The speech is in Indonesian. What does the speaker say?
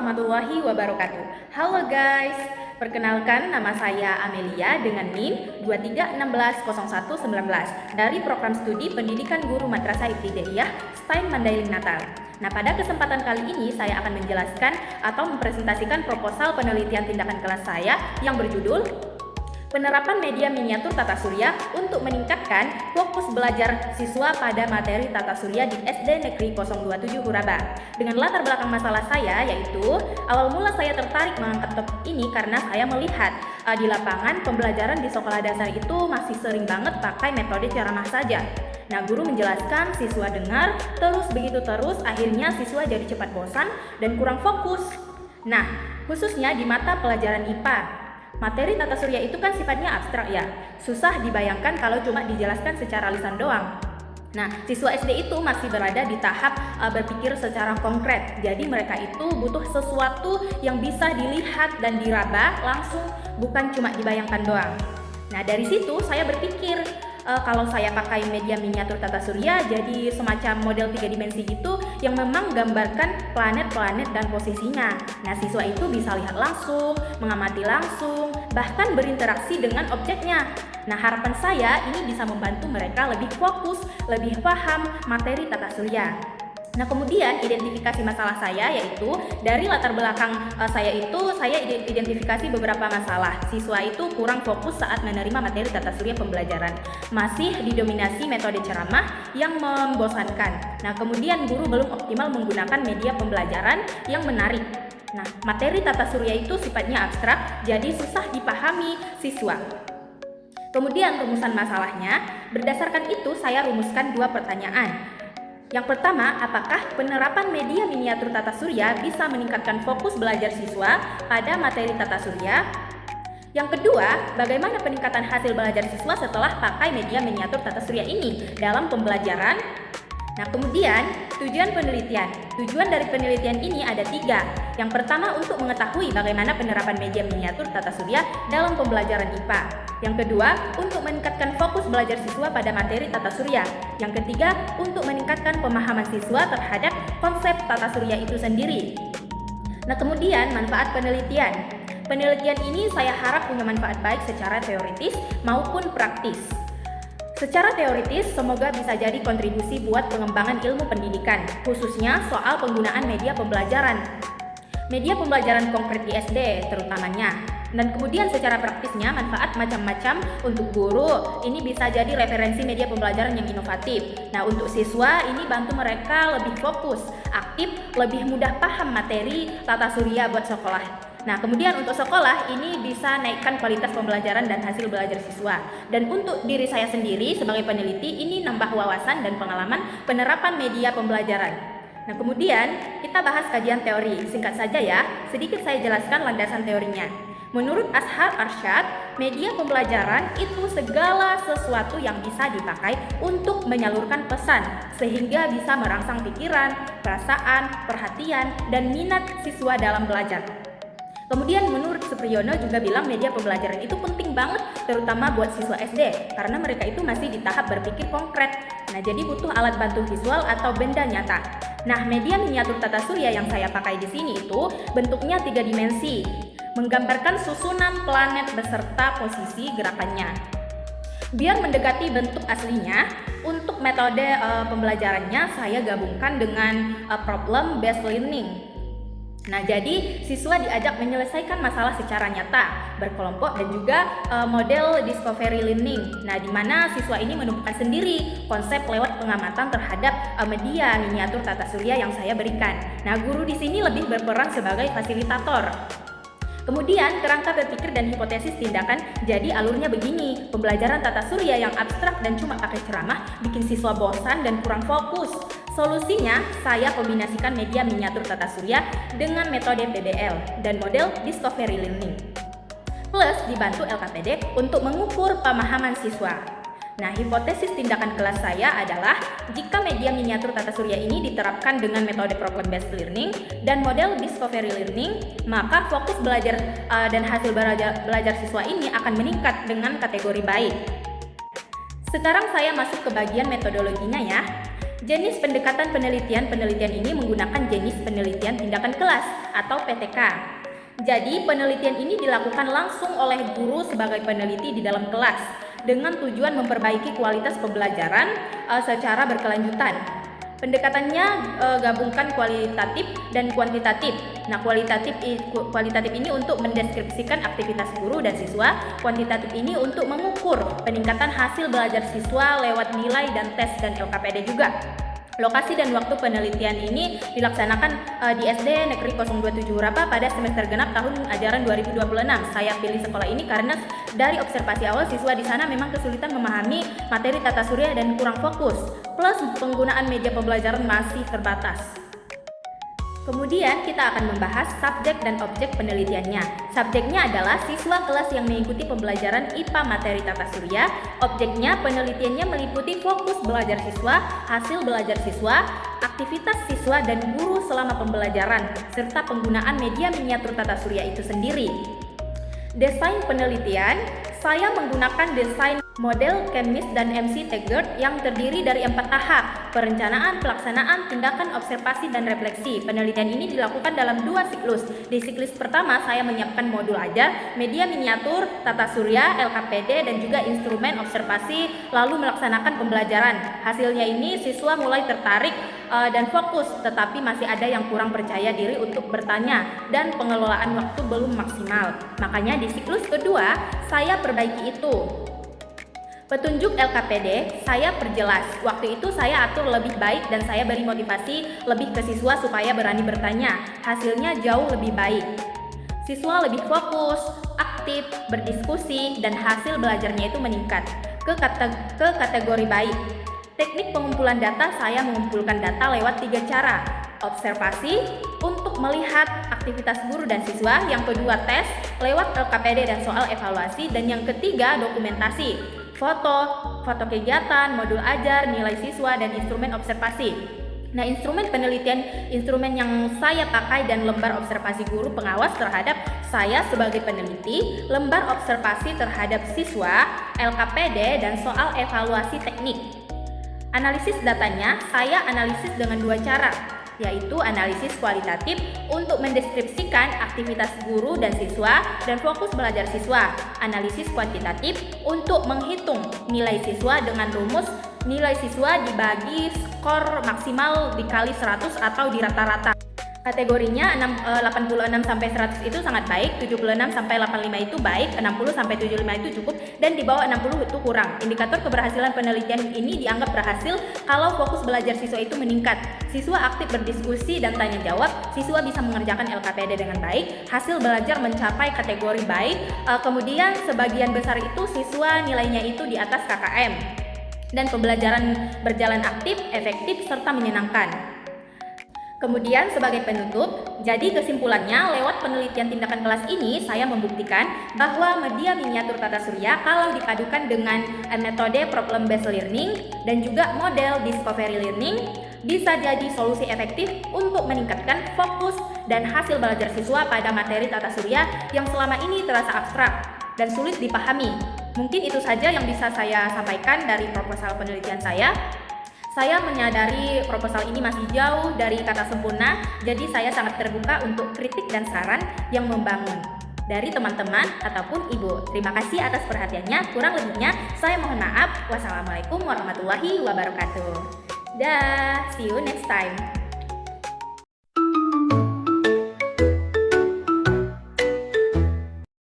warahmatullahi wabarakatuh. Halo guys, perkenalkan nama saya Amelia dengan NIM 23160119 dari Program Studi Pendidikan Guru Madrasah Ibtidaiyah STAIN Mandailing Natal. Nah, pada kesempatan kali ini saya akan menjelaskan atau mempresentasikan proposal penelitian tindakan kelas saya yang berjudul Penerapan Media Miniatur Tata Surya untuk meningkatkan fokus belajar siswa pada materi tata surya di SD Negeri 027 Huraba. Dengan latar belakang masalah saya yaitu awal mula saya tertarik mengangkat topik ini karena saya melihat di lapangan pembelajaran di sekolah dasar itu masih sering banget pakai metode ceramah saja. Nah, guru menjelaskan, siswa dengar, terus akhirnya siswa jadi cepat bosan dan kurang fokus. Nah, khususnya di mata pelajaran IPA. Materi tata surya itu kan sifatnya abstrak ya, susah dibayangkan kalau cuma dijelaskan secara lisan doang. Nah, siswa SD itu masih berada di tahap berpikir secara konkret. Jadi mereka itu butuh sesuatu yang bisa dilihat dan diraba langsung, bukan cuma dibayangkan doang. Nah, dari situ saya berpikir kalau saya pakai media miniatur tata surya jadi semacam model 3 dimensi gitu yang memang gambarkan planet-planet dan posisinya. Nah, siswa itu bisa lihat langsung, mengamati langsung, bahkan berinteraksi dengan objeknya. Nah, harapan saya ini bisa membantu mereka lebih fokus, lebih paham materi tata surya. Nah, kemudian identifikasi masalah saya yaitu dari latar belakang saya identifikasi beberapa masalah. Siswa itu kurang fokus saat menerima materi tata surya pembelajaran. Masih didominasi metode ceramah yang membosankan. Nah, kemudian guru belum optimal menggunakan media pembelajaran yang menarik. Nah, materi tata surya itu sifatnya abstrak, jadi susah dipahami siswa. Kemudian rumusan masalahnya, berdasarkan itu saya rumuskan 2 pertanyaan. Yang pertama, apakah penerapan media miniatur tata surya bisa meningkatkan fokus belajar siswa pada materi tata surya? Yang kedua, bagaimana peningkatan hasil belajar siswa setelah pakai media miniatur tata surya ini dalam pembelajaran? Nah, kemudian tujuan penelitian. Tujuan dari penelitian ini ada 3. Yang pertama, untuk mengetahui bagaimana penerapan media miniatur tata surya dalam pembelajaran IPA. Yang kedua, untuk meningkatkan fokus belajar siswa pada materi tata surya. Yang ketiga, untuk meningkatkan pemahaman siswa terhadap konsep tata surya itu sendiri. Nah, kemudian manfaat penelitian. Penelitian ini saya harap punya manfaat baik secara teoritis maupun praktis. Secara teoritis, semoga bisa jadi kontribusi buat pengembangan ilmu pendidikan, khususnya soal penggunaan media pembelajaran. Media pembelajaran konkret di SD terutamanya. Dan kemudian secara praktisnya manfaat macam-macam untuk guru. Ini bisa jadi referensi media pembelajaran yang inovatif. Nah, untuk siswa ini bantu mereka lebih fokus, aktif, lebih mudah paham materi tata surya buat sekolah. Nah, kemudian untuk sekolah ini bisa naikkan kualitas pembelajaran dan hasil belajar siswa. Dan untuk diri saya sendiri sebagai peneliti ini nambah wawasan dan pengalaman penerapan media pembelajaran. Nah, kemudian kita bahas kajian teori. Singkat saja ya, sedikit saya jelaskan landasan teorinya. Menurut Ashar Arsyad, media pembelajaran itu segala sesuatu yang bisa dipakai untuk menyalurkan pesan sehingga bisa merangsang pikiran, perasaan, perhatian, dan minat siswa dalam belajar. Kemudian menurut Supriyono juga bilang media pembelajaran itu penting banget terutama buat siswa SD karena mereka itu masih di tahap berpikir konkret. Nah, jadi butuh alat bantu visual atau benda nyata. Nah, media miniatur tata surya yang saya pakai di sini itu bentuknya 3 dimensi, menggambarkan susunan planet beserta posisi gerakannya. Biar mendekati bentuk aslinya, untuk metode pembelajarannya saya gabungkan dengan problem based learning. Nah, jadi siswa diajak menyelesaikan masalah secara nyata, berkelompok dan juga model discovery learning. Nah, di mana siswa ini menemukan sendiri konsep lewat pengamatan terhadap media miniatur tata surya yang saya berikan. Nah, guru di sini lebih berperan sebagai fasilitator. Kemudian kerangka berpikir dan hipotesis tindakan, jadi alurnya begini. Pembelajaran tata surya yang abstrak dan cuma pakai ceramah bikin siswa bosan dan kurang fokus. Solusinya, saya kombinasikan media miniatur tata surya dengan metode PBL dan model discovery learning. Plus dibantu LKPD untuk mengukur pemahaman siswa. Nah, hipotesis tindakan kelas saya adalah jika media miniatur tata surya ini diterapkan dengan metode problem based learning dan model discovery learning, maka fokus belajar dan hasil belajar siswa ini akan meningkat dengan kategori baik. Sekarang saya masuk ke bagian metodologinya ya. Jenis pendekatan penelitian ini menggunakan jenis penelitian tindakan kelas atau PTK. Jadi, penelitian ini dilakukan langsung oleh guru sebagai peneliti di dalam kelas dengan tujuan memperbaiki kualitas pembelajaran secara berkelanjutan. Pendekatannya gabungkan kualitatif dan kuantitatif. Nah, kualitatif ini untuk mendeskripsikan aktivitas guru dan siswa, kuantitatif ini untuk mengukur peningkatan hasil belajar siswa lewat nilai dan tes dan LKPD juga. Lokasi dan waktu penelitian ini dilaksanakan di SD Negeri 027 Rapa pada semester genap tahun ajaran 2026. Saya pilih sekolah ini karena dari observasi awal siswa di sana memang kesulitan memahami materi tata surya dan kurang fokus, plus penggunaan media pembelajaran masih terbatas. Kemudian kita akan membahas subjek dan objek penelitiannya. Subjeknya adalah siswa kelas yang mengikuti pembelajaran IPA materi tata surya. Objeknya penelitiannya meliputi fokus belajar siswa, hasil belajar siswa, aktivitas siswa dan guru selama pembelajaran, serta penggunaan media miniatur tata surya itu sendiri. Desain penelitian, saya menggunakan desain model Chemist dan MC Taggart yang terdiri dari 4 tahap: perencanaan, pelaksanaan, tindakan, observasi, dan refleksi. Penelitian ini dilakukan dalam 2 siklus. Di siklus pertama, saya menyiapkan modul ajar, media miniatur, tata surya, LKPD, dan juga instrumen observasi, lalu melaksanakan pembelajaran. Hasilnya ini siswa mulai tertarik dan fokus, tetapi masih ada yang kurang percaya diri untuk bertanya dan pengelolaan waktu belum maksimal. Makanya di siklus kedua, saya perbaiki itu. Petunjuk LKPD saya perjelas. Waktu itu saya atur lebih baik dan saya beri motivasi lebih ke siswa supaya berani bertanya. Hasilnya jauh lebih baik. Siswa lebih fokus, aktif, berdiskusi, dan hasil belajarnya itu meningkat ke kategori baik. Teknik pengumpulan data, saya mengumpulkan data lewat 3 cara. Observasi untuk melihat aktivitas guru dan siswa, yang kedua tes lewat LKPD dan soal evaluasi, dan yang ketiga dokumentasi, foto kegiatan, modul ajar, nilai siswa, dan instrumen observasi. Nah, instrumen penelitian, instrumen yang saya pakai dan lembar observasi guru pengawas terhadap saya sebagai peneliti, lembar observasi terhadap siswa, LKPD, dan soal evaluasi teknik. Analisis datanya, saya analisis dengan 2 cara, yaitu analisis kualitatif untuk mendeskripsikan aktivitas guru dan siswa dan fokus belajar siswa. Analisis kuantitatif untuk menghitung nilai siswa dengan rumus nilai siswa dibagi skor maksimal dikali 100 atau di rata-rata. Kategorinya 86 sampai 100 itu sangat baik, 76 sampai 85 itu baik, 60 sampai 75 itu cukup, dan di bawah 60 itu kurang. Indikator keberhasilan penelitian ini dianggap berhasil kalau fokus belajar siswa itu meningkat. Siswa aktif berdiskusi dan tanya jawab, siswa bisa mengerjakan LKPD dengan baik, hasil belajar mencapai kategori baik, kemudian sebagian besar itu siswa nilainya itu di atas KKM. Dan pembelajaran berjalan aktif, efektif, serta menyenangkan. Kemudian sebagai penutup, jadi kesimpulannya lewat penelitian tindakan kelas ini saya membuktikan bahwa media miniatur tata surya kalau dipadukan dengan metode problem based learning dan juga model discovery learning bisa jadi solusi efektif untuk meningkatkan fokus dan hasil belajar siswa pada materi tata surya yang selama ini terasa abstrak dan sulit dipahami. Mungkin itu saja yang bisa saya sampaikan dari proposal penelitian saya. Saya menyadari proposal ini masih jauh dari kata sempurna, jadi saya sangat terbuka untuk kritik dan saran yang membangun dari teman-teman ataupun ibu. Terima kasih atas perhatiannya. Kurang lebihnya saya mohon maaf. Wassalamualaikum warahmatullahi wabarakatuh. Dah, see you next time.